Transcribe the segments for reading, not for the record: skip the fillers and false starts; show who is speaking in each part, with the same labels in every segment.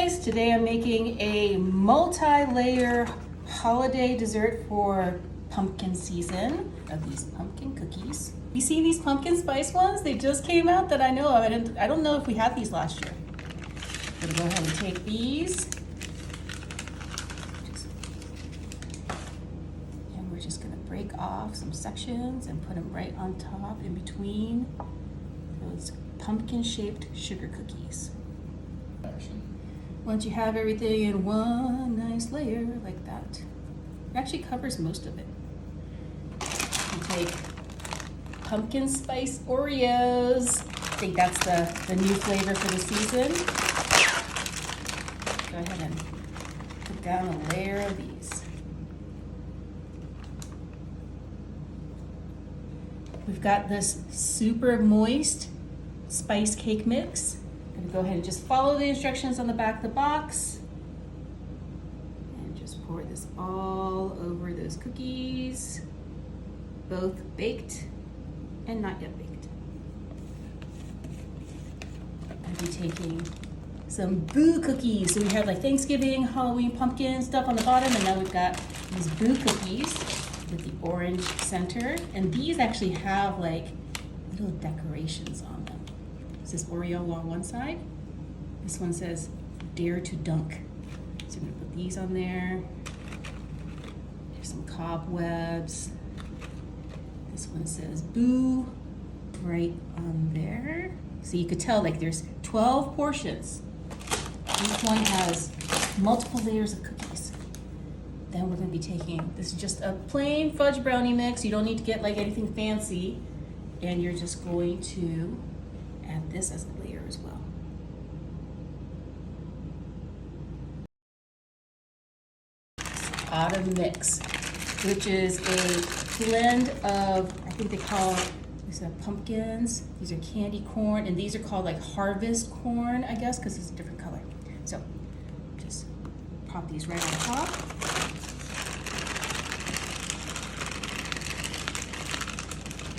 Speaker 1: guys, today I'm making a multi-layer holiday dessert for pumpkin season of these pumpkin cookies. You see these pumpkin spice ones? They just came out that I know of. I don't know if we had these last year. I'm gonna go ahead and take these. And we're just gonna break off some sections and put them right on top in between those pumpkin-shaped sugar cookies. Once you have everything in one nice layer like that, it actually covers most of it. You take pumpkin spice Oreos. I think that's the new flavor for the season. Go ahead and put down a layer of these. We've got this super moist spice cake mix. I'm gonna go ahead and just follow the instructions on the back of the box and just pour this all over those cookies, both baked and not yet baked. I'll be taking some boo cookies. So we have like Thanksgiving, Halloween pumpkin stuff on the bottom, and now we've got these boo cookies with the orange center. And these actually have like little decorations on them. It says Oreo on one side. This one says Dare to Dunk. So I'm gonna put these on there. There's some cobwebs. This one says Boo right on there. So you could tell like there's 12 portions. Each one has multiple layers of cookies. Then we're gonna be taking, this is just a plain fudge brownie mix. You don't need to get like anything fancy. And you're just going to add this as a layer as well. Autumn mix, which is a blend of, I think they call these are pumpkins, these are candy corn, and these are called like harvest corn, I guess, because it's a different color. So just pop these right on top.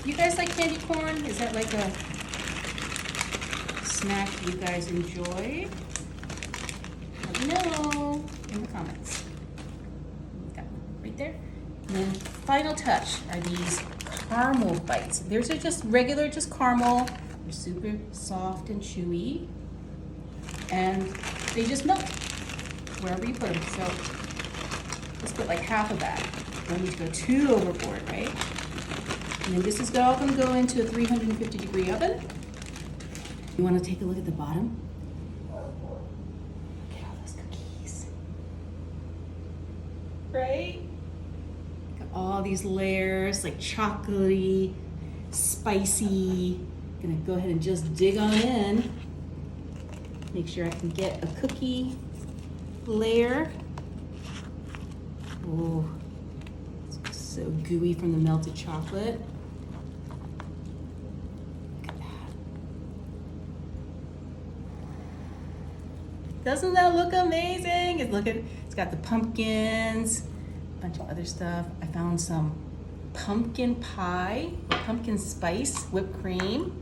Speaker 1: You guys like candy corn? Is that like a snack you guys enjoy? Let me know in the comments. Got one right there. And then final touch are these caramel bites. These are just regular, just caramel. They're super soft and chewy. And they just melt wherever you put them. So let's put like half of that. Don't need to go too overboard, right? And then this is all gonna go into a 350-degree oven. You wanna take a look at the bottom? Look at all those cookies. Right? Got all these layers, like chocolatey, spicy. Gonna go ahead and just dig on in. Make sure I can get a cookie layer. Oh, it's so gooey from the melted chocolate. Doesn't that look amazing? It's got the pumpkins, a bunch of other stuff. I found some pumpkin pie, pumpkin spice whipped cream.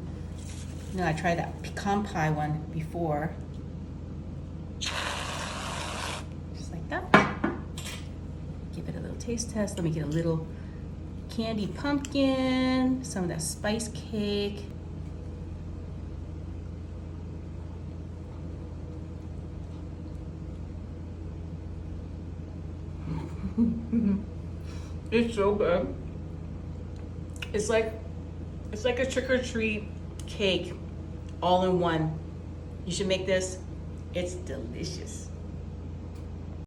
Speaker 1: No, I tried that pecan pie one before. Just like that. Give it a little taste test. Let me get a little candied pumpkin, some of that spice cake. It's so good. It's like a trick-or-treat cake all in one. You should make this. It's delicious.